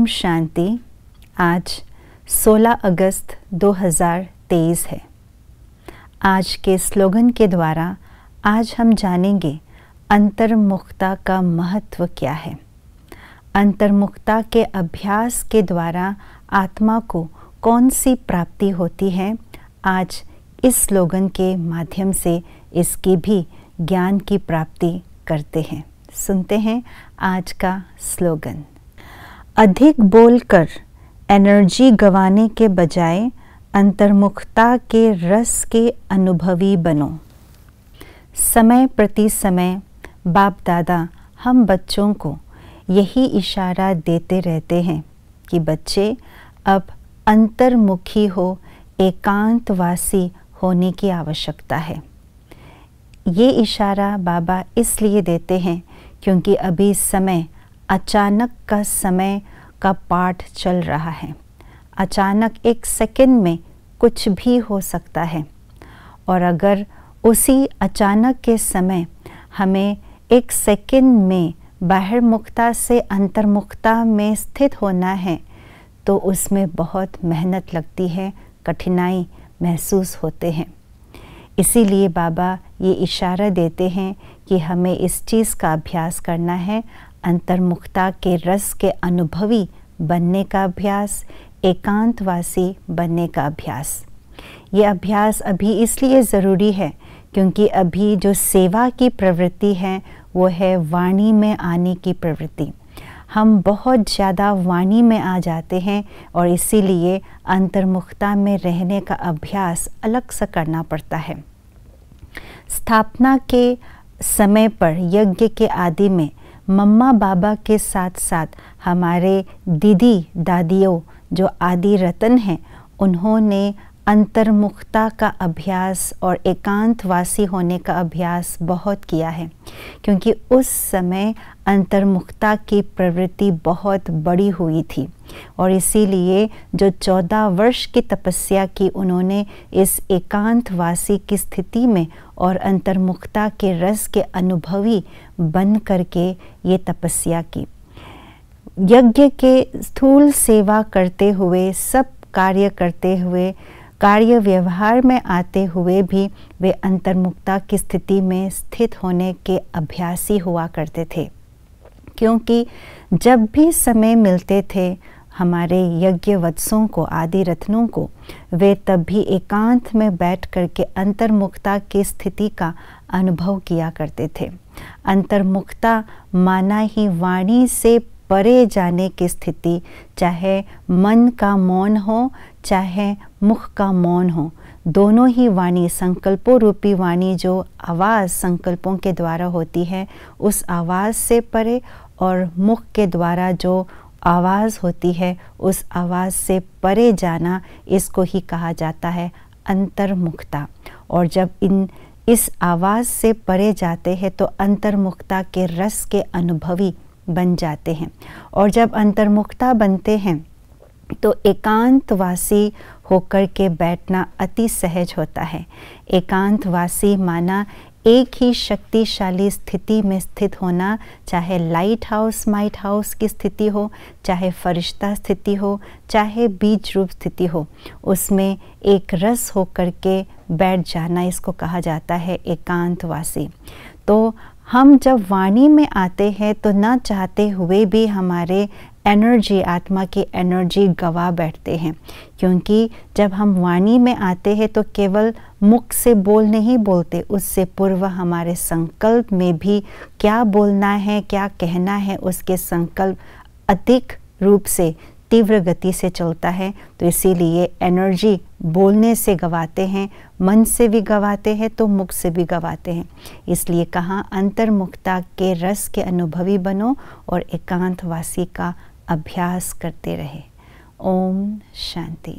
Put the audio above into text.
ओम शांति। आज 16 अगस्त 2023 है। आज के स्लोगन के द्वारा आज हम जानेंगे अंतर्मुखता का महत्व क्या है। अंतर्मुखता के अभ्यास के द्वारा आत्मा को कौन सी प्राप्ति होती है, आज इस स्लोगन के माध्यम से इसकी भी ज्ञान की प्राप्ति करते हैं। सुनते हैं आज का स्लोगन। अधिक बोलकर एनर्जी गंवाने के बजाय अंतर्मुखता के रस के अनुभवी बनो। समय प्रति समय बाप दादा हम बच्चों को यही इशारा देते रहते हैं कि बच्चे अब अंतर्मुखी हो, एकांतवासी होने की आवश्यकता है। ये इशारा बाबा इसलिए देते हैं क्योंकि अभी समय अचानक का समय का पाठ चल रहा है। अचानक एक सेकंड में कुछ भी हो सकता है, और अगर उसी अचानक के समय हमें एक सेकंड में बाहर मुक्ता से अंतर्मुखता में स्थित होना है तो उसमें बहुत मेहनत लगती है, कठिनाई महसूस होते हैं। इसीलिए बाबा ये इशारा देते हैं कि हमें इस चीज़ का अभ्यास करना है, अंतर्मुखता के रस के अनुभवी बनने का अभ्यास, एकांतवासी बनने का अभ्यास। ये अभ्यास अभी इसलिए ज़रूरी है क्योंकि अभी जो सेवा की प्रवृत्ति है वो है वाणी में आने की प्रवृत्ति। हम बहुत ज़्यादा वाणी में आ जाते हैं और इसीलिए अंतर्मुखता में रहने का अभ्यास अलग से करना पड़ता है। स्थापना के समय पर यज्ञ के आदि में मम्मा बाबा के साथ साथ हमारे दीदी दादियों जो आदि रतन हैं, उन्होंने अंतर्मुखता का अभ्यास और एकांतवासी होने का अभ्यास बहुत किया है क्योंकि उस समय अंतर्मुखता की प्रवृत्ति बहुत बड़ी हुई थी और इसीलिए जो 14 वर्ष की तपस्या की उन्होंने इस एकांतवासी की स्थिति में और अंतर्मुखता के रस के अनुभवी बन करके ये तपस्या की। यज्ञ के स्थूल सेवा करते हुए, सब कार्य करते हुए, कार्य व्यवहार में आते हुए भी वे अंतर्मुखता की स्थिति में स्थित होने के अभ्यासी हुआ करते थे। क्योंकि जब भी समय मिलते थे हमारे यज्ञवत्सों को, आदि रत्नों को, वे तब भी एकांत में बैठ करके अंतर्मुखता की स्थिति का अनुभव किया करते थे। अंतर्मुखता माना ही वाणी से परे जाने की स्थिति, चाहे मन का मौन हो चाहे मुख का मौन हो, दोनों ही वाणी, संकल्पों रूपी वाणी जो आवाज़ संकल्पों के द्वारा होती है, उस आवाज़ से परे, और मुख के द्वारा जो आवाज़ होती है उस आवाज़ से परे जाना, इसको ही कहा जाता है अंतर्मुखता। और जब इस आवाज़ से परे जाते हैं तो अंतर्मुखता के रस के अनुभवी बन जाते हैं, और जब अंतर्मुखता बनते हैं तो एकांतवासी होकर के बैठना अति सहज होता है। एकांतवासी माना एक ही शक्तिशाली स्थिति में स्थित होना, चाहे लाइट हाउस माइट हाउस की स्थिति हो, चाहे फरिश्ता स्थिति हो, चाहे बीज रूप स्थिति हो, उसमें एक रस होकर के बैठ जाना, इसको कहा जाता है एकांतवासी। तो हम जब वाणी में आते हैं तो ना चाहते हुए भी हमारे एनर्जी, आत्मा की एनर्जी गवा बैठते हैं, क्योंकि जब हम वाणी में आते हैं तो केवल मुख से बोल नहीं बोलते, उससे पूर्व हमारे संकल्प में भी क्या बोलना है, क्या कहना है, उसके संकल्प अधिक रूप से तीव्र गति से चलता है। तो इसीलिए एनर्जी बोलने से गवाते हैं, मन से भी गवाते हैं तो मुख से भी गवाते हैं। इसलिए कहा अंतर्मुखता के रस के अनुभवी बनो और एकांतवासी का अभ्यास करते रहे। ओम शांति।